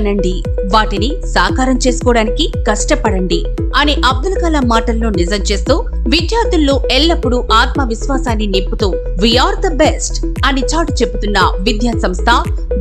కనండి, వాటిని సాకారం చేసుకోవడానికి కష్టపడండి అని అబ్దుల్ కలాం మాటల్లో నిజం చేస్తూ విద్యార్థుల్లో ఎల్లప్పుడూ ఆత్మవిశ్వాసాన్ని నింపుతూ వీఆర్ ద బెస్ట్ అని చాటు చెబుతున్న విద్యా సంస్థ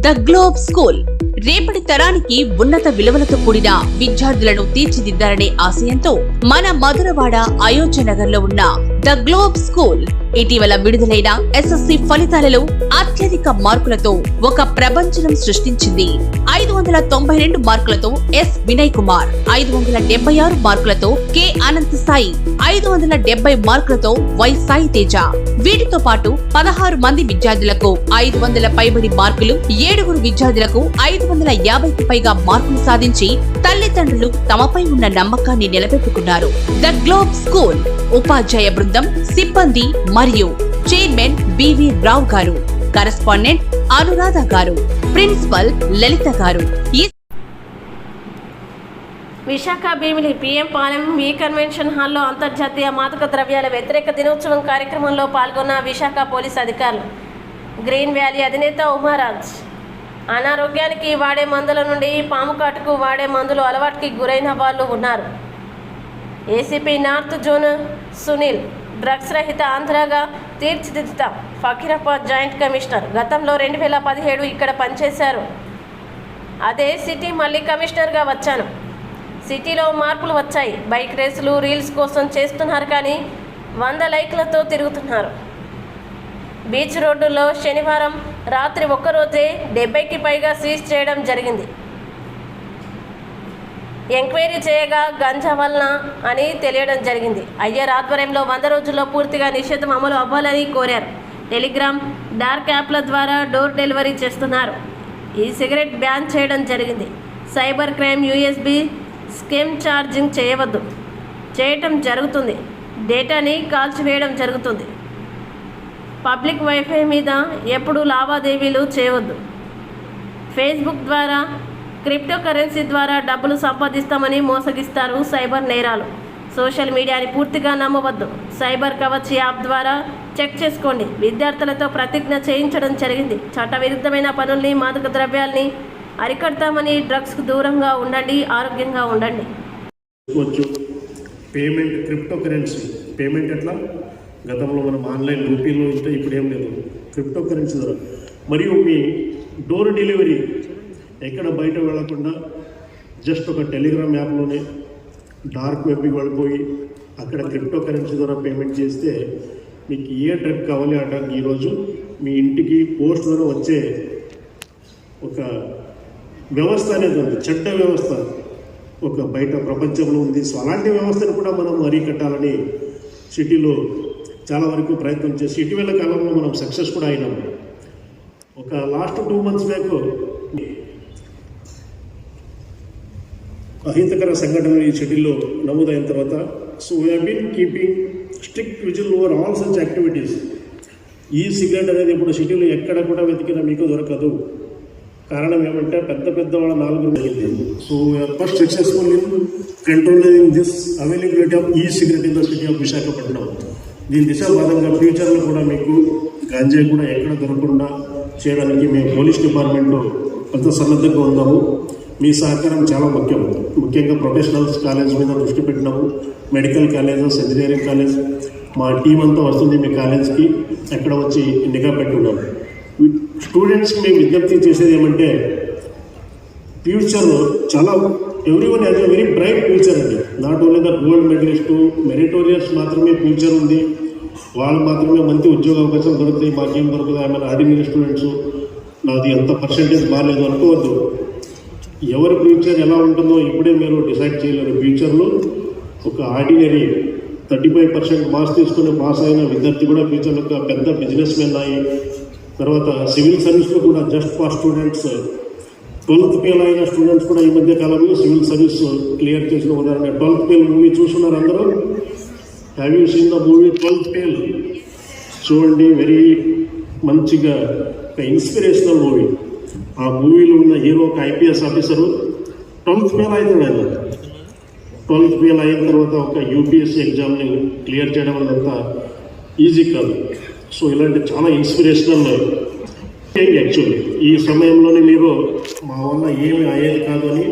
ద గ్లోబ్ స్కూల్ రేపటి తరానికి ఉన్నత విలువలతో కూడిన విద్యార్థులను తీర్చిదిద్దారనే ఆశయంతో మన మధురవాడ అయోధ్య నగర్ లో ఉన్న ద గ్లోబ్ స్కూల్ ఇటీవల విడుదలైన ఎస్ఎస్సి ఫలితాలలో అత్యధిక మార్కులతో ఒక ప్రపంచం సృష్టించింది. 592 మార్కులతో ఎస్ వినయ్ కుమార్, 576 మార్కులతో కె అనంత్ సాయి, 570 మార్కులతో వై సాయి తేజ. వీటితో పాటు 16 మంది విద్యార్థులకు 500 పైబడి మార్కులు, 7 విద్యార్థులకు 550కి పైగా మార్కులు సాధించి తల్లిదండ్రులు తమపై ఉన్న నమ్మకాన్ని నిలబెట్టుకున్నారు. ద గ్లోబ్ స్కూల్ ఉపాధ్యాయ బృందం, సిబ్బంది మరియు చైర్మన్ బివి రావు గారు, కరెస్పాండెంట్ అనురాధ గారు, ప్రిన్సిపల్ లలిత గారు. విశాఖ భీమిలి పిఎం పాలెం వి కన్వెన్షన్ హాల్లో అంతర్జాతీయ మాదక ద్రవ్యాల వ్యతిరేక దినోత్సవం కార్యక్రమంలో పాల్గొన్న విశాఖ పోలీస్ అధికారులు. గ్రీన్ వ్యాలీ అధినేత ఉమారాజ్ అనారోగ్యానికి వాడే మందుల నుండి పాము కాటుకు వాడే మందులు అలవాటుకి గురైన వాళ్ళు ఉన్నారు. ACP north zone Sunil drugs రహిత ఆంధ్రాగా తీర్చిదిద్దుతాం. ఫకీరాబాద్ జాయింట్ కమిషనర్ గతంలో 2017 ఇక్కడ పనిచేశారు. అదే సిటీ మళ్ళీ కమిషనర్గా వచ్చాను. సిటీలో మార్పులు వచ్చాయి. బైక్ రేసులు రీల్స్ కోసం చేస్తున్నారు కానీ 100 లైక్లతో తిరుగుతున్నారు. బీచ్ రోడ్డులో శనివారం రాత్రి ఒక్కరోజే 70కి పైగా సీజ్ చేయడం జరిగింది. ఎంక్వైరీ చేయగా గంజా వలన అని తెలియడం జరిగింది. అయ్యర్ ఆధ్వర్యంలో 100 రోజుల్లో పూర్తిగా నిషేధం అమలు అవ్వాలని కోరారు. టెలిగ్రామ్, డార్క్ యాప్ల ద్వారా డోర్ డెలివరీ చేస్తున్నారు. ఈ సిగరెట్ బ్యాన్ చేయడం జరిగింది. Cyber crime, USB scam charging చేయటం జరుగుతుంది. డేటాని కాల్చివేయడం జరుగుతుంది. పబ్లిక్ వైఫై మీద ఎప్పుడూ లావాదేవీలు చేయవద్దు. ఫేస్బుక్ ద్వారా, క్రిప్టో కరెన్సీ ద్వారా డబ్బులు సంపాదిస్తామని మోసగిస్తారు సైబర్ నేరాలు. సోషల్ మీడియాని పూర్తిగా నమ్మవద్దు. సైబర్ కవచ్ యాప్ ద్వారా చెక్ చేసుకోండి. విద్యార్థులతో ప్రతిజ్ఞ చేయించడం జరిగింది. చట్టవిరుద్ధమైన పనుల్ని, మాదక ద్రవ్యాల్ని అరికడతామని. డ్రగ్స్కు దూరంగా ఉండండి, ఆరోగ్యంగా ఉండండి. పేమెంట్, క్రిప్టో కరెన్సీ పేమెంట్ ఎట్లా గతంలో మనం ఆన్లైన్ రూపీలో ఉంటే ఇప్పుడు ఏం లేదు, క్రిప్టో కరెన్సీ ద్వారా. మరియు మీ డోర్ డెలివరీ ఎక్కడ బయట వెళ్ళకుండా జస్ట్ ఒక టెలిగ్రామ్ యాప్లోనే డార్క్ వెబ్కి వెళ్ళిపోయి అక్కడ క్రిప్టో కరెన్సీ ద్వారా పేమెంట్ చేస్తే మీకు ఏ డ్రగ్ కావాలి ఆ డ్రగ్ ఈరోజు మీ ఇంటికి పోస్ట్ ద్వారా వచ్చే ఒక వ్యవస్థ అనేది ఉంది. చెడ్డ వ్యవస్థ ఒక బయట ప్రపంచంలో ఉంది. సో అలాంటి వ్యవస్థను కూడా మనం అరికట్టాలని సిటీలో చాలా వరకు ప్రయత్నం చేసి ఇటీవల కాలంలో మనం సక్సెస్ కూడా అయినాము. ఒక లాస్ట్ 2 months బ్యాక్ అహితకర సంఘటనలు ఈ సిటీలో నమోదైన తర్వాత so we have been keeping strict vigil over all such activities. ఈ సిగరెట్ అనేది ఇప్పుడు సిటీలో ఎక్కడ కూడా వెతికినా మీకు దొరకదు. కారణం ఏమంటే పెద్ద వాళ్ళ 4 జరిగింది. So we are first successful in controlling this availability of ఈ cigarette in the city of Visakhapatnam. దీని దిశాభాగంగా ఫ్యూచర్లో కూడా మీకు గాంజా కూడా ఎక్కడ దొరకకుండా చేయడానికి మేము పోలీస్ డిపార్ట్మెంట్లో కొంత సన్నద్ధంగా ఉన్నాము. మీ సహకారం చాలా ముఖ్యం. ముఖ్యంగా ప్రొఫెషనల్స్ కాలేజ్ మీద దృష్టి పెట్టినాము. మెడికల్ కాలేజెస్, ఇంజనీరింగ్ కాలేజ్ మా టీం అంతా వస్తుంది మీ కాలేజ్కి, ఎక్కడ వచ్చి నిఘా పెట్టున్నాము. స్టూడెంట్స్కి మేము విజ్ఞప్తి చేసేది ఏమంటే ఫ్యూచర్ చాలా everyone has a very bright future అండి. Not only the gold medalist, meritorious మాత్రమే ఫ్యూచర్ ఉంది, వాళ్ళు మాత్రమే మంచి ఉద్యోగ అవకాశాలు దొరుకుతాయి, మాకేం దొరుకుతాయి, ఆమె ఆర్డినరీ స్టూడెంట్స్ నాది ఎంత పర్సెంటేజ్ బాగాలేదు అనుకోవద్దు. ఎవరి ఫ్యూచర్ ఎలా ఉంటుందో ఇప్పుడే మీరు డిసైడ్ చేయలేరు. ఫ్యూచర్లో ఒక ఆర్డినరీ 35% మార్క్స్ తీసుకుని పాస్ అయిన విద్యార్థి కూడా ఫ్యూచర్లో ఒక పెద్ద బిజినెస్ మెన్ అయ్యి, తర్వాత సివిల్ సర్వీస్లో కూడా just for students 12th fail అయిన స్టూడెంట్స్ కూడా ఈ మధ్య కాలంలో సివిల్ సర్వీస్ క్లియర్ చేసిన ఉదాహరణ. 12th ఫెయిల్ మూవీ చూస్తున్నారు అందరూ? Have you seen the movie 12th fail? చూడండి, వెరీ మంచిగా ఒక ఇన్స్పిరేషనల్ మూవీ. ఆ మూవీలో ఉన్న హీరో ఒక ఐపీఎస్ ఆఫీసరు 12th ఫెయిల్ అవుతాడు. ఆయన 12th ఫెయిల్ అయిన తర్వాత ఒక యూపీఎస్సీ ఎగ్జామ్ని క్లియర్ చేయడం అంతా ఈజీ కాదు. సో ఇలాంటి చాలా ఇన్స్పిరేషనల్ యాక్చువల్లీ ఈ సమయంలోనే మీరు మా వల్ల ఏమి అయ్యేది కాదు అని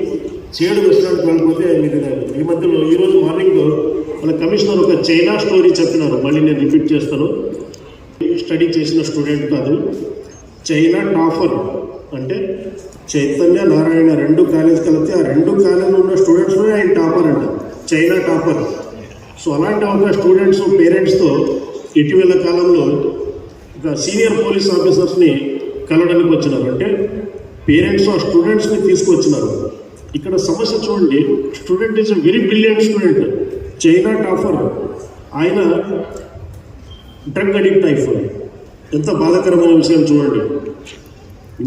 చేడు రెస్టారెంట్ వెళ్ళిపోతే మీరు ఈ మధ్యలో ఈరోజు మార్నింగ్ మన కమిషనర్ ఒక చైనా స్టోరీ చెప్పినారు. మళ్ళీ నేను రిపీట్ చేస్తాను. స్టడీ చేసిన స్టూడెంట్ కాదు, చైనా టాపర్ అంటే చైతన్య నారాయణ 2 కాలేజ్ కలిపితే ఆ 2 కాలేజీలో ఉన్న స్టూడెంట్స్లోనే ఆయన టాపర్ అంట, చైనా టాపర్. సో అలాంటి ఒక స్టూడెంట్స్ పేరెంట్స్తో ఇటీవల కాలంలో ఒక సీనియర్ పోలీస్ ఆఫీసర్స్ని కలవడానికి వచ్చినారు. అంటే పేరెంట్స్ ఆ స్టూడెంట్స్ని తీసుకొచ్చినారు. ఇక్కడ సమస్య చూడండి, student is a very brilliant student, China topper, ఆయన డ్రగ్ అడిక్ట్ అయిపోయింది. ఎంత బాధాకరమైన విషయం చూడండి.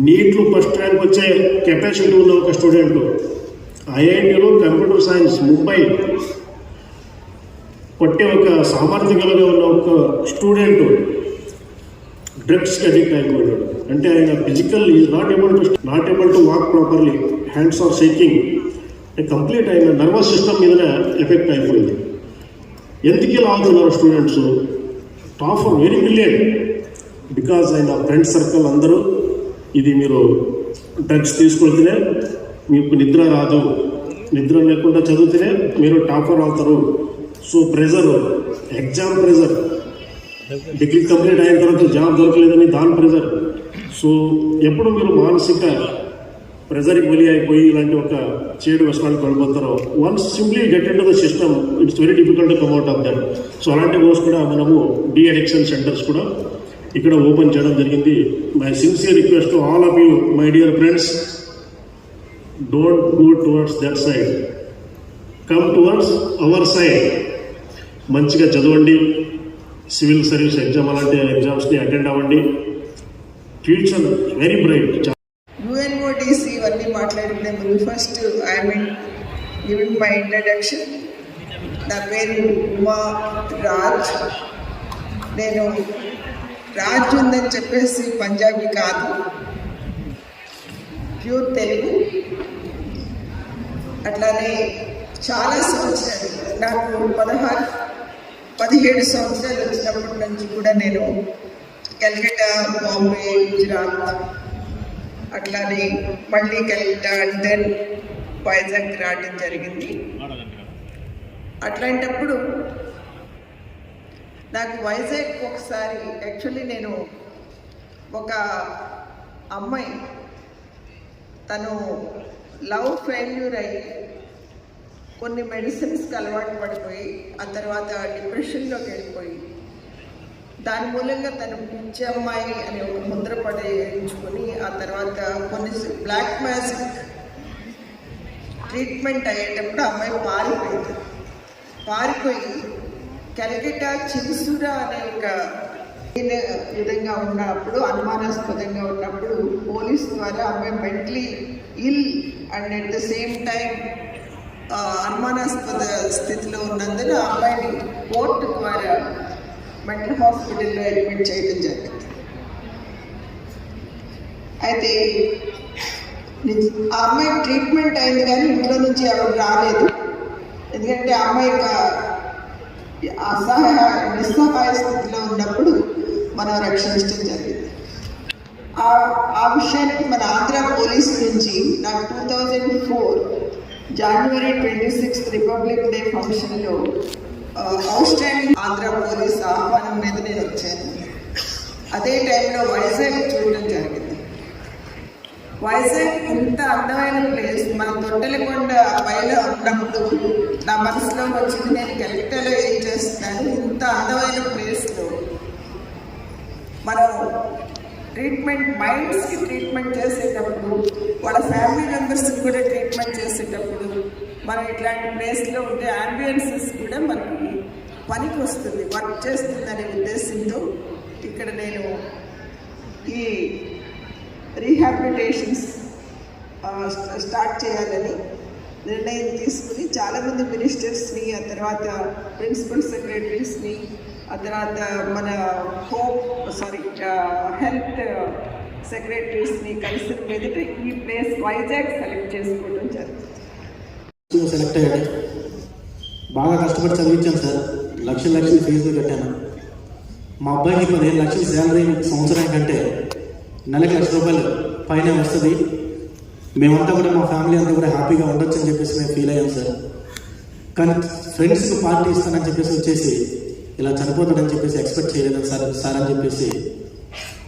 నీట్లో ఫస్ట్ ర్యాంక్ వచ్చే కెపాసిటీ ఉన్న ఒక స్టూడెంట్, ఐఐటిలో కంప్యూటర్ సైన్స్ ముంబై పట్టే ఒక సామర్థ్యకలుగా ఉన్న ఒక స్టూడెంట్ డ్రగ్స్కి అడిక్ట్ అయిపోయాడు. అంటే ఆయన physical is not able to walk properly, hands are shaking, complete ఆయన నర్వస్ సిస్టమ్ మీదనే ఎఫెక్ట్ అయిపోయింది. ఎందుకు ఇలా అవుతున్నారు students? Topper very brilliant, because ఆయన ఫ్రెండ్ సర్కిల్ అందరూ ఇది మీరు డ్రగ్స్ తీసుకొడితేనే మీకు నిద్ర రాదు, నిద్ర లేకుండా చదివితేనే మీరు టాపర్ అవుతారు. So pressure, exam pressure, degree complete అయిన తర్వాత జాబ్ దొరకలేదని దాని ప్రెజర్. సో ఎప్పుడు మీరు మానసిక ప్రెజర్కి బలి అయిపోయి ఇలాంటి ఒక చేడు వ్యసనానికి వెళ్ళిపోతారో, once simply get into the system, it's very difficult to come out of that. So అలాంటి కోర్స్ కూడా మనము డీ అడిక్షన్ సెంటర్స్ కూడా ఇక్కడ ఓపెన్ చేయడం జరిగింది. My sincere request to all of you my dear friends, don't go towards that side, come towards our side. మంచిగా చదవండి, civil service exam అలాంటి ఎగ్జామ్స్ని అటెండ్ అవ్వండి, ఫ్యూచర్ వెరీ బ్రైట్. UNODC ఇవన్నీ మాట్లాడుకునే ముందు first I mean giving my introduction. నా పేరు ఉమా రాజ్. నేను రాజ్ ఉందని చెప్పేసి పంజాబీ కాదు, ప్యూర్ తెలుగు. అట్లానే చాలా సంవత్సరాలు, నాకు 17 సంవత్సరాలు వచ్చినప్పటి నుంచి కూడా నేను కల్కట్టా, బాంబే, గుజరాత్, అట్లానే మళ్ళీ కల్కట్టా అండ్ దెన్ వైజాగ్ రావడం జరిగింది. అట్లాంటప్పుడు నాకు వైజాగ్ ఒకసారి యాక్చువల్లీ నేను ఒక అమ్మాయి తను లవ్ ఫెయిల్యూర్ అయ్యి కొన్ని మెడిసిన్స్కి అలవాటు పడిపోయి ఆ తర్వాత డిప్రెషన్లోకి వెళ్ళిపోయి దాని మూలంగా తను పిచ్చి అమ్మాయి అని ఒక ముద్ర పడేయించుకొని ఆ తర్వాత కొన్ని బ్లాక్ మ్యాజిక్ ట్రీట్మెంట్ అయ్యేటప్పుడు అమ్మాయి పారిపోయి కల్కట్టా చిన్సూరా అనే ఒక విధంగా ఉన్నప్పుడు, అనుమానాస్పదంగా ఉన్నప్పుడు పోలీస్ ద్వారా అమ్మాయి mentally ill and at the same time అనుమానాస్పద స్థితిలో ఉన్నందున ఆ అమ్మాయిని కోర్టు ద్వారా మెంటల్ హాస్పిటల్లో అడ్మిట్ చేయడం జరిగింది. అయితే ఆ అమ్మాయి ట్రీట్మెంట్ అయింది కానీ ఇంట్లో నుంచి ఎవరు రాలేదు. ఎందుకంటే ఆ అమ్మాయి నిస్సహాయ స్థితిలో ఉన్నప్పుడు మనం రక్షించడం జరిగింది. ఆ విషయానికి మన ఆంధ్ర పోలీస్ నుంచి నాకు 2004 జనవరి 26 రిపబ్లిక్ డే ఫంక్షన్లో అవుట్ స్టాండింగ్ ఆంధ్ర పోలీస్ ఆహ్వానం మీద నేను వచ్చాను. అదే టైంలో వైజాగ్ చూడడం జరిగింది. వైజాగ్ ఇంత అందమైన ప్లేస్, మన తొట్టెలకొండ పైన ఉన్నప్పుడు నా మనసులో వచ్చింది నేను కల్కట్టాలో ఏం చేస్తున్నాను, ఇంత అందమైన ప్లేస్లో మనం మైండ్స్కి ట్రీట్మెంట్ చేసేటప్పుడు, వాళ్ళ ఫ్యామిలీ మెంబర్స్కి కూడా ట్రీట్మెంట్ చేసేటప్పుడు మనం ఇట్లాంటి ప్లేస్లో ఉంటే అంబియన్సెస్ కూడా మనకి పనికి వస్తుంది, వర్క్ చేస్తుంది అనే ఉద్దేశంతో ఇక్కడ నేను ఈ రీహాబిలిటేషన్స్ స్టార్ట్ చేయాలని నిర్ణయం తీసుకుని చాలామంది మినిస్టర్స్ని, ఆ తర్వాత ప్రిన్సిపల్ సెక్రటరీస్ని, ఆ తర్వాత మన హెల్త్ సెక్రటరీస్ని కలిసిన మీదట ఈ ప్లేస్ వైజాగ్ సెలెక్ట్ చేసుకోవడం జరిగింది. సెలెక్ట్ అయ్యాడు. బాగా కష్టపడి చదివించాను సార్, లక్షలు ఫీజులు కట్టాను. మా అబ్బాయికి 15 లక్షల శాలరీ సంవత్సరం కంటే నెలకి ₹1,00,000 పైన వస్తుంది, మేమంతా కూడా మా ఫ్యామిలీ అంతా కూడా హ్యాపీగా ఉండొచ్చు అని చెప్పేసి మేము ఫీల్ అయ్యాం సార్. కానీ ఫ్రెండ్స్కి పార్టీ ఇస్తానని చెప్పేసి వచ్చేసి ఇలా చనిపోతాడని చెప్పేసి ఎక్స్పెక్ట్ చేయలేదు సార్ అని చెప్పేసి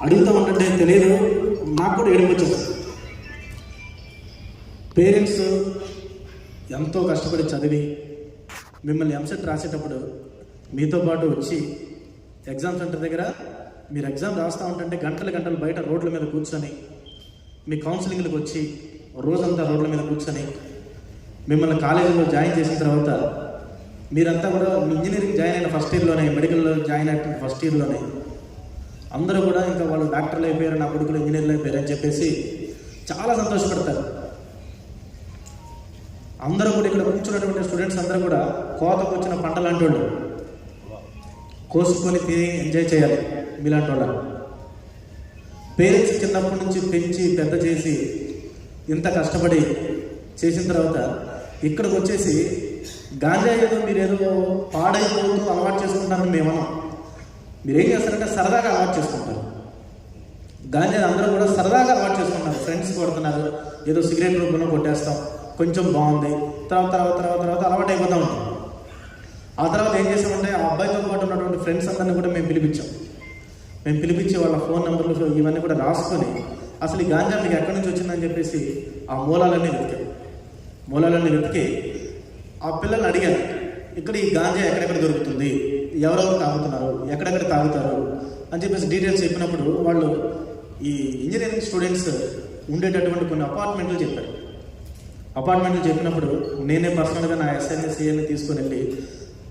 అడుగుతూ ఉంటుంటే తెలియదు, నాకు కూడా ఏడిపోతుంది. పేరెంట్స్ ఎంతో కష్టపడి చదివి మిమ్మల్ని ఎంసెట్ రాసేటప్పుడు మీతో పాటు వచ్చి ఎగ్జామ్ సెంటర్ దగ్గర మీరు ఎగ్జామ్ రాస్తూ ఉంటుంటే గంటలు బయట రోడ్ల మీద కూర్చొని మీ కౌన్సిలింగ్లకు వచ్చి రోజంతా రోడ్ల మీద కూర్చొని మిమ్మల్ని కాలేజీలో జాయిన్ చేసిన తర్వాత మీరంతా కూడా ఇంజనీరింగ్ జాయిన్ అయిన ఫస్ట్ ఇయర్లోనే, మెడికల్లో జాయిన్ అయిన ఫస్ట్ ఇయర్లోనే అందరూ కూడా ఇంకా వాళ్ళు డాక్టర్లు అయిపోయారు, నా కొడుకులు ఇంజనీర్లు అయిపోయారు అని చెప్పేసి చాలా సంతోషపడతారు. అందరూ కూడా ఇక్కడ కూర్చున్నటువంటి స్టూడెంట్స్ అందరూ కూడా కోతకు వచ్చిన పంట లాంటి వాళ్ళు, కోసుకొని తిని ఎంజాయ్ చేయాలి మీలాంటి వాళ్ళ. పేరెంట్స్ చిన్నప్పటి నుంచి పెంచి పెద్ద చేసి ఇంత కష్టపడి చేసిన తర్వాత ఇక్కడికి వచ్చేసి గాంజా ఏదో మీరేదో పాడైపోతూ అలవాటు చేసుకుంటారని మేమన్నాం. మీరేం చేస్తారంటే సరదాగా అలవాటు చేసుకుంటారు. గాంజా అందరూ కూడా సరదాగా అలవాటు చేసుకుంటారు. ఫ్రెండ్స్ కొడుతున్నారు, ఏదో సిగరెట్ రూపంలో కొట్టేస్తాం, కొంచెం బాగుంది, తర్వాత అలవాటు అయిపోతూ ఉంటాం. ఆ తర్వాత ఏం చేసామంటే ఆ అబ్బాయితో పాటు ఉన్నటువంటి ఫ్రెండ్స్ అందరినీ కూడా మేము పిలిపించి వాళ్ళ ఫోన్ నెంబర్లు ఇవన్నీ కూడా రాసుకొని అసలు ఈ గాంజా మీకు ఎక్కడి నుంచి వచ్చిందని చెప్పేసి ఆ మూలాలన్నీ వెతికి ఆ పిల్లల్ని అడిగారు, ఇక్కడ ఈ గాంజా ఎక్కడెక్కడ దొరుకుతుంది, ఎవరెవరు తాగుతున్నారు, ఎక్కడెక్కడ తాగుతారు అని చెప్పేసి డీటెయిల్స్ చెప్పినప్పుడు వాళ్ళు ఈ ఇంజనీరింగ్ స్టూడెంట్స్ ఉండేటటువంటి కొన్ని అపార్ట్మెంట్లు చెప్పినప్పుడు నేనే పర్సనల్గా నా ఎస్ఐని సిఐని తీసుకొని వెళ్ళి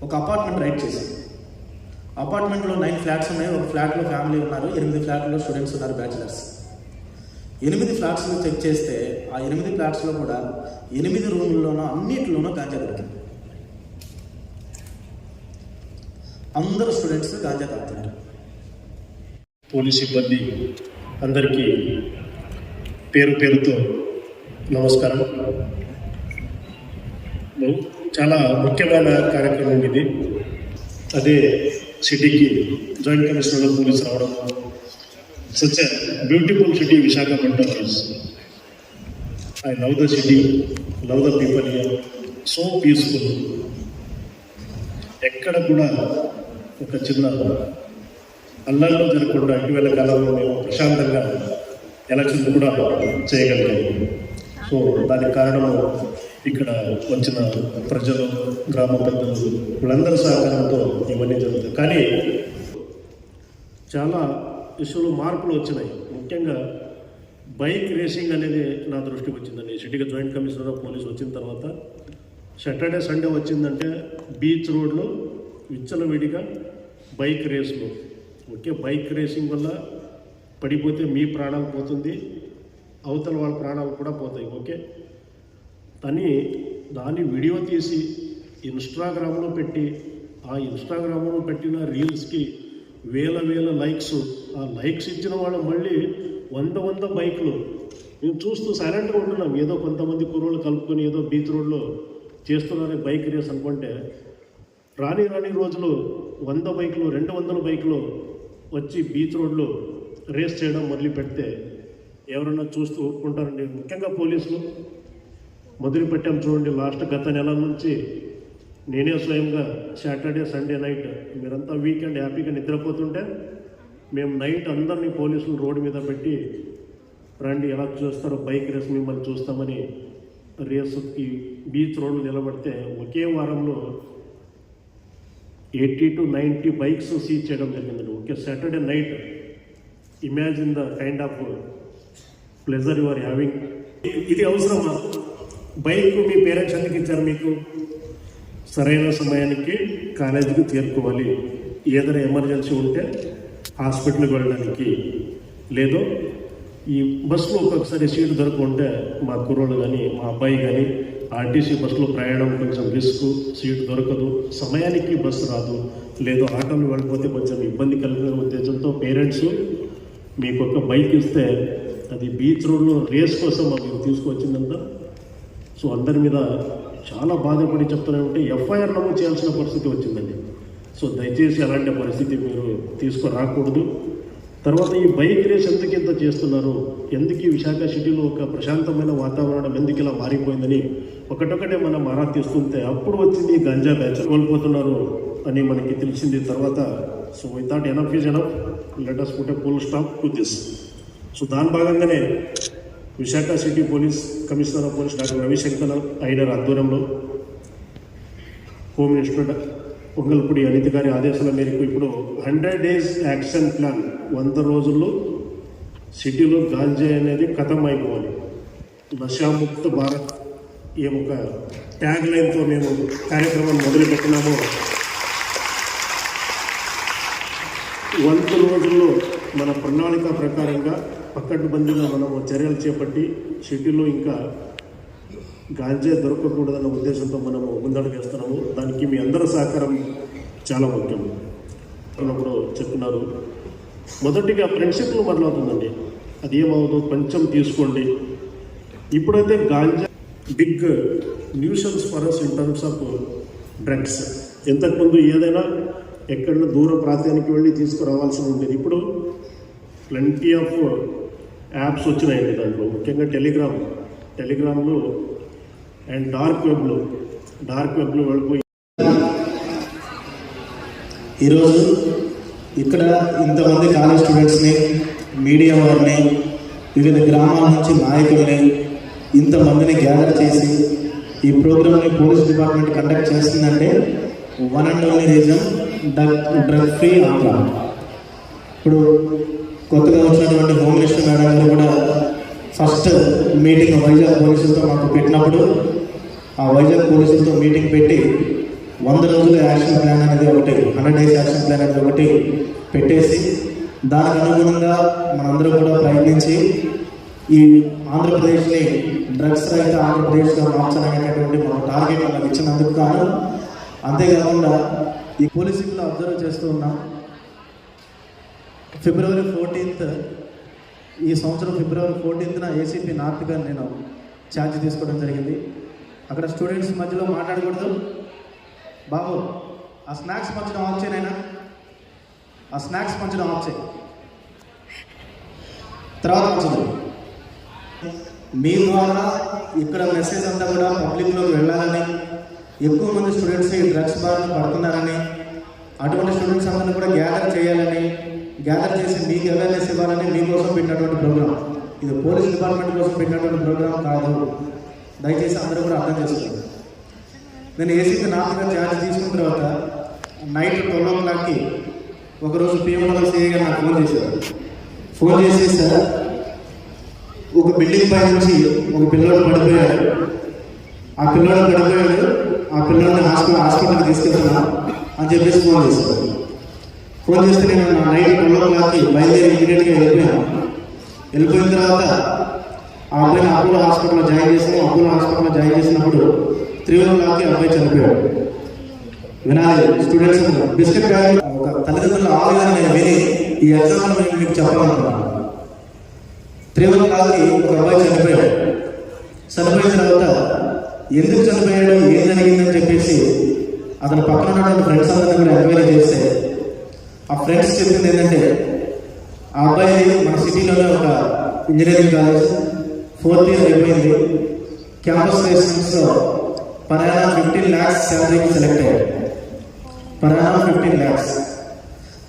ఒక అపార్ట్మెంట్ రైడ్ చేశాను. అపార్ట్మెంట్లో 9 ఫ్లాట్స్ ఉన్నాయి. ఒక ఫ్లాట్లో ఫ్యామిలీ ఉన్నారు, 8 ఫ్లాట్లో స్టూడెంట్స్ ఉన్నారు, బ్యాచిలర్స్. 8 ఫ్లాట్స్లో చెక్ చేస్తే ఆ 8 ఫ్లాట్స్లో కూడా 8 రూముల్లోనూ అన్నింటిలోనూ గాంజా దొరికింది. అందరూ స్టూడెంట్స్ గాంజా తాగుతున్నారు. పోలీస్ సిబ్బంది అందరికీ పేరుతో నమస్కారం. చాలా ముఖ్యమైన కార్యక్రమం ఇది. అదే సిటీకి జాయింట్ కమిషనర్ ఆఫ్ పోలీస్ రావడం. Such a beautiful city Visakhapatnam is. I love the city, love the people here, so peaceful. ఎక్కడ కూడా ఒక చిన్న అల్లల్లో జరగకుండా ఇటీవల కాలంలో మేము ప్రశాంతంగా ఎలక్షన్ కూడా చేయగలిగాము. సో దానికి కారణము ఇక్కడ వచ్చిన ప్రజలు, గ్రామ పెద్దలు, వీళ్ళందరి సహకారంతో ఇవన్నీ జరుగుతాయి. కానీ చాలా ఇష్యూలు మార్పులు వచ్చినాయి. ముఖ్యంగా బైక్ రేసింగ్ అనేది నా దృష్టికి వచ్చిందండి. సిటీగా జాయింట్ కమిషనర్ ఆఫ్ పోలీస్ వచ్చిన తర్వాత సాటర్డే సండే వచ్చిందంటే బీచ్ రోడ్లో విచ్చలవిడిగా బైక్ రేసులు. ఓకే, బైక్ రేసింగ్ వల్ల పడిపోతే మీ ప్రాణాలు పోతుంది, అవతల వాళ్ళ ప్రాణాలు కూడా పోతాయి. ఓకే, కానీ దాన్ని వీడియో తీసి ఇన్స్టాగ్రామ్లో పెట్టి ఆ ఇన్స్టాగ్రామ్లో పెట్టిన రీల్స్కి వేల లైక్స్. ఆ లైక్స్ ఇచ్చిన వాళ్ళు మళ్ళీ 100 బైకులు మేము చూస్తూ సైలెంట్గా ఉంటున్నాం. ఏదో కొంతమంది కుర్రోళ్ళు కలుపుకొని ఏదో బీచ్ రోడ్లో చేస్తున్నారని బైక్ రేస్ అనుకుంటే రాని రోజులు 100 బైకులు 200 బైకులు వచ్చి బీచ్ రోడ్లో రేస్ చేయడం మొదలు పెడితే ఎవరన్నా చూస్తూ ఊరుకుంటారండి. ముఖ్యంగా పోలీసులు మొదలు పెట్టాం చూడండి. గత నెల నుంచి నేనే స్వయంగా సాటర్డే సండే నైట్ మీరంతా వీకెండ్ హ్యాపీగా నిద్రపోతుంటే మేము నైట్ అందరినీ పోలీసులు రోడ్డు మీద పెట్టి రండి ఎలా చూస్తారో బైక్ రేస్ మిమ్మల్ని చూస్తామని రేసుకి బీచ్ రోడ్లు నిలబడితే ఒకే వారంలో 80 to 90 బైక్స్ సీజ్ చేయడం జరిగిందండి. Okay, Saturday night. Imagine the kind of pleasure you are having. ఇది అవసరమా? బైక్ మీ పేరెంట్స్ ఎందుకు ఇచ్చారు మీకు? సరైన సమయానికి కాలేజీకి చేరుకోవాలి, ఏదైనా ఎమర్జెన్సీ ఉంటే హాస్పిటల్కి వెళ్ళడానికి, లేదో ఈ బస్సులో ఒక్కొక్కసారి సీటు దొరకకుంటే మా కుర్రోళ్ళు కానీ మా అబ్బాయి కానీ ఆర్టీసీ బస్సులో ప్రయాణం కొంచెం రిస్క్, సీటు దొరకదు, సమయానికి బస్సు రాదు, లేదో ఆటోలు వెళ్ళిపోతే కొంచెం ఇబ్బంది కలిగిన ఉద్దేశంతో పేరెంట్స్ మీకు ఒక బైక్ ఇస్తే అది బీచ్ రోడ్లో రేస్ కోసం మాకు తీసుకొచ్చిందంతా. సో అందరి మీద చాలా బాధపడి చెప్తున్నామంటే ఎఫ్ఐఆర్ నమోదు చేయాల్సిన పరిస్థితి వచ్చిందండి. సో దయచేసి అలాంటి పరిస్థితి మీరు తీసుకురాకూడదు. తర్వాత ఈ బైక్ రేస్ ఎందుకు ఇంత చేస్తున్నారు, ఎందుకు ఈ విశాఖ సిటీలో ఒక ప్రశాంతమైన వాతావరణం ఎందుకు ఇలా మారిపోయిందని ఒకటొకటే మనం ఆరా తీస్తుంటే అప్పుడు వచ్చింది ఈ గంజా బ్యాచ్ కోల్పోతున్నారు అని మనకి తెలిసింది. తర్వాత so we thought enough is enough, let us put a full stop to this. So దాని భాగంగానే Visakha city police commissioner of police doctor Ravishankar ఐడర్ ఆధ్వర్యంలో హోమ్ మినిస్టర్ పొంగల్పూడి అనిత గారి ఆదేశాల మేరకు ఇప్పుడు 100 days యాక్షన్ ప్లాన్, 100 రోజుల్లో సిటీలో గాంజా అనేది ఖతం అయిపోవాలి, నశాముక్త భారత్ ఈ ఒక ట్యాగ్ లైన్తో మేము కార్యక్రమం మొదలుపెట్టినాము. 100 రోజుల్లో మన ప్రణాళిక ప్రకారంగా పక్కడ్బందీగా మనము చర్యలు చేపట్టి సిటీలో ఇంకా గాంజా దొరకకూడదన్న ఉద్దేశంతో మనము ముందడుగు వేస్తున్నాము. దానికి మీ అందరి సహకారం చాలా ముఖ్యం. అన్నప్పుడు చెప్తున్నారు, మొదటిగా ఫ్రెండ్షిప్లో మొదలవుతుందండి, అది ఏమవుతుంది కొంచెం తీసుకోండి. ఇప్పుడైతే ganja big nuisance for us in terms of drugs. ఇంతకుముందు ఏదైనా ఎక్కడైనా దూర ప్రాంతానికి వెళ్ళి తీసుకురావాల్సి ఉండేది, ఇప్పుడు ప్lenty ఆఫ్ యాప్స్ వచ్చినాయండి. దాంట్లో ముఖ్యంగా టెలిగ్రామ్లో అండ్ డార్క్ వెబ్లో వెళ్ళిపోయి ఈరోజు ఇక్కడ ఇంతమంది కాలేజ్ స్టూడెంట్స్ని, మీడియా వారిని, వివిధ గ్రామాల నుంచి నాయకుల్ని ఇంతమందిని గ్యాదర్ చేసి ఈ ప్రోగ్రామ్ని పోలీస్ డిపార్ట్మెంట్ కండక్ట్ చేస్తుందంటే one and only reason drug free Andhra. ఇప్పుడు కొత్తగా వచ్చినటువంటి హోమ్ మినిస్టర్ మేడం గారు కూడా ఫస్ట్ మీటింగ్ వైజాగ్ పోలీసులతో మాకు పెట్టినప్పుడు ఆ వైజాగ్ పోలీసులతో మీటింగ్ పెట్టి 100 రోజుల యాక్షన్ ప్లాన్ అనేది ఒకటి, 100 days యాక్షన్ ప్లాన్ అనేది ఒకటి పెట్టేసి దానికి అనుగుణంగా మనందరం కూడా ప్రయత్నించి ఈ ఆంధ్రప్రదేశ్ని డ్రగ్స్ రహిత ఆంధ్రప్రదేశ్గా మార్చాలనేటువంటి మన టార్గెట్ మనకు ఇచ్చినందుకు కాను. అంతేకాకుండా ఈ పోలీసింగ్లో అబ్జర్వ్ చేస్తూ ఉన్నాం. February 14th ఈ సంవత్సరం February 14th ఏసీపీ నార్త్ గారు నేను ఛార్జ్ తీసుకోవడం జరిగింది. అక్కడ స్టూడెంట్స్ మధ్యలో మాట్లాడకూడదు, బాబు ఆ స్నాక్స్ పంచడం ఆఫ్ చేయనైనా, ఆ స్నాక్స్ పంచడం ఆఫ్ చేయి, తర్వాత పంచదు. మీ ద్వారా ఇక్కడ మెసేజ్ అంతా కూడా పబ్లిక్లోకి వెళ్ళాలని, ఎక్కువ మంది స్టూడెంట్స్ ఈ డ్రగ్స్ బారిన పడుతున్నారని, అటువంటి స్టూడెంట్స్ అందరినీ కూడా గ్యాదర్ చేయాలని, గ్యాదర్ చేసి మీకు అవేర్నెస్ ఇవ్వాలని మీకోసం పెట్టినటువంటి ప్రోగ్రామ్. ఇది పోలీస్ డిపార్ట్మెంట్ కోసం పెట్టినటువంటి ప్రోగ్రామ్ కాదు, దయచేసి అందరూ కూడా అర్థం చేసుకోండి. నేను ఏసీపీ నార్త్గా ఛార్జ్ తీసుకున్న తర్వాత నైట్ 12 o'clockకి ఒకరోజు పిఎంఓ సిఐ గారు నాకు ఫోన్ చేసి సార్ ఒక బిల్డింగ్ పై నుంచి ఒక పిల్లోడు పడిపోయాడు, ఆ పిల్లోడిని హాస్పిటల్కి తీసుకెళ్తున్నా అని చెప్పేసి ఫోన్ చేశారు. ఫోన్ చేస్తే నేను నైట్ 12 o'clockకి బయలుదేరి ఇమీడియట్గా వెళ్ళిపోయిన తర్వాత ఆ అబ్బాయిని అపోలో హాస్పిటల్లో జాయిన్ చేసాము. అపోలో హాస్పిటల్లో జాయిన్ చేసినప్పుడు 3 o'clockకి అబ్బాయి చనిపోయాడు. వినాలి స్టూడెంట్స్, బిస్కెట్ బ్యాగ్ ఒక తల్లిదండ్రుల ఆవేదన నేను విని ఈ ఎగ్జాంపుల్ మీకు చెప్పాలనుకున్నాను. 3 o'clockకి ఒక అబ్బాయి చనిపోయాడు. చనిపోయిన తర్వాత ఎందుకు చనిపోయాడు, ఏం జరిగిందని చెప్పేసి అతను పక్కన ఉన్నటువంటి ఫ్రెండ్స్ అందరినీ కూడా ఎంక్వైరీ చేస్తే ఆ ఫ్రెండ్స్ చెప్పింది ఏంటంటే, ఆ అబ్బాయి మన సిటీలోనే ఒక ఇంజనీరింగ్ కాలేజ్ 4th year అయిపోయింది, క్యాంపస్ ప్లేస్మెంట్స్లో per annum 15 lakhs శాలరీకి సెలెక్ట్ అయ్యాడు. per annum 15 lakhs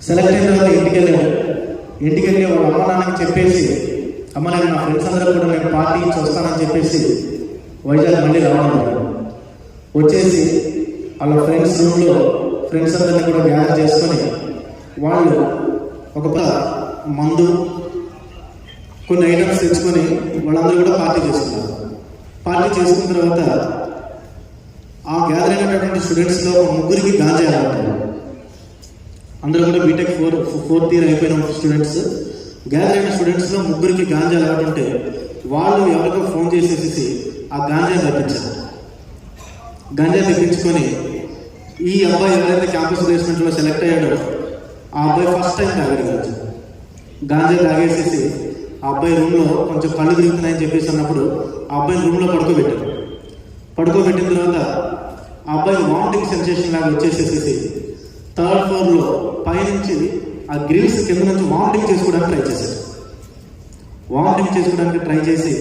సెలెక్ట్ అయిన తర్వాత ఇంటికి వెళ్ళి వాళ్ళ అమ్మ నాన్నకి చెప్పేసి, అమ్మ నేను నా ఫ్రెండ్స్ అందరూ కూడా నేను పార్టీ ఇచ్చి వస్తానని చెప్పేసి వైజాగ్ మళ్ళీ రావడం వచ్చేసి వాళ్ళ ఫ్రెండ్స్ రూమ్లో ఫ్రెండ్స్ అందరినీ కూడా గ్యాదర్ చేసుకొని వాళ్ళు ఒక మందు కొన్ని ఐటమ్స్ తెచ్చుకొని వాళ్ళందరూ కూడా పార్టీ చేసుకున్నారు. పార్టీ చేసుకున్న తర్వాత ఆ గ్యాదర్ అయినటువంటి స్టూడెంట్స్లో 3 గాంజా అలవాటు. అందరూ కూడా బీటెక్ 4th year అయిపోయిన స్టూడెంట్స్. గ్యాదర్ అయిన స్టూడెంట్స్లో 3 గాంజా అలవాటు ఉంటే వాళ్ళు ఎవరికో ఫోన్ చేసేసి ఆ గాంజా తెప్పించుకొని ఈ అబ్బాయి ఎవరైతే క్యాంపస్ ప్లేస్మెంట్లో సెలెక్ట్ అయ్యాడో ఆ అబ్బాయి ఫస్ట్ టైం తాగాడు గాంజా తాగేసేసి ఆ అబ్బాయి రూమ్లో కొంచెం కళ్ళు తిరుగుతున్నాయని చెప్పేసి అన్నప్పుడు ఆ అబ్బాయి రూమ్లో పడుకోబెట్టిన తర్వాత ఆ అబ్బాయి వామిటింగ్ సెన్సేషన్ లాగా వచ్చేసేసి 3rd floor పైనుంచి ఆ గ్రిల్స్ కింద నుంచి వామిటింగ్ చేసుకోవడానికి ట్రై చేశారు. వామిటింగ్ చేసుకోవడానికి ట్రై చేసి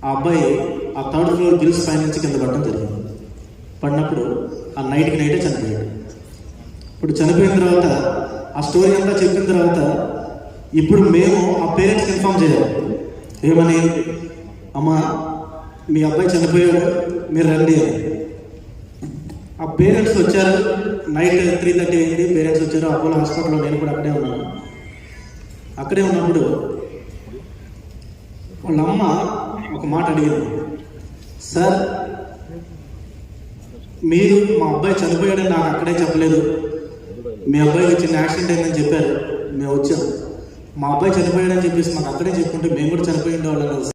ఆ అబ్బాయి ఆ 3rd ఫ్లోర్ గ్రిల్స్ పై నుంచి కింద పడడం జరిగింది. పడినప్పుడు ఆ నైట్కి నైటే చనిపోయాడు. ఇప్పుడు చనిపోయిన తర్వాత ఆ స్టోరీ అంతా చెప్పిన తర్వాత ఇప్పుడు మేము ఆ పేరెంట్స్కి ఇన్ఫామ్ చేయాలి. ఏమని, అమ్మ మీ అబ్బాయి చనిపోయాడు, మీరు రండి అని. ఆ పేరెంట్స్ వచ్చారు. నైట్ 3:30 అయింది. పేరెంట్స్ వచ్చారు. అపోలో హాస్పిటల్లో నేను కూడా అక్కడే ఉన్నాను. అక్కడే ఉన్నప్పుడు వాళ్ళ అమ్మ ఒక మాట అడిగింది, సార్ మీరు మా అబ్బాయి చనిపోయాడని నాకు అక్కడే చెప్పలేదు, మీ అబ్బాయికి చిన్న యాక్సిడెంట్ అయిందని చెప్పారు, మేము వచ్చాం. మా అబ్బాయి చనిపోయాడని చెప్పేసి మాకు అక్కడే చెప్పుకుంటే మేము కూడా చనిపోయి ఉండేవాళ్ళం.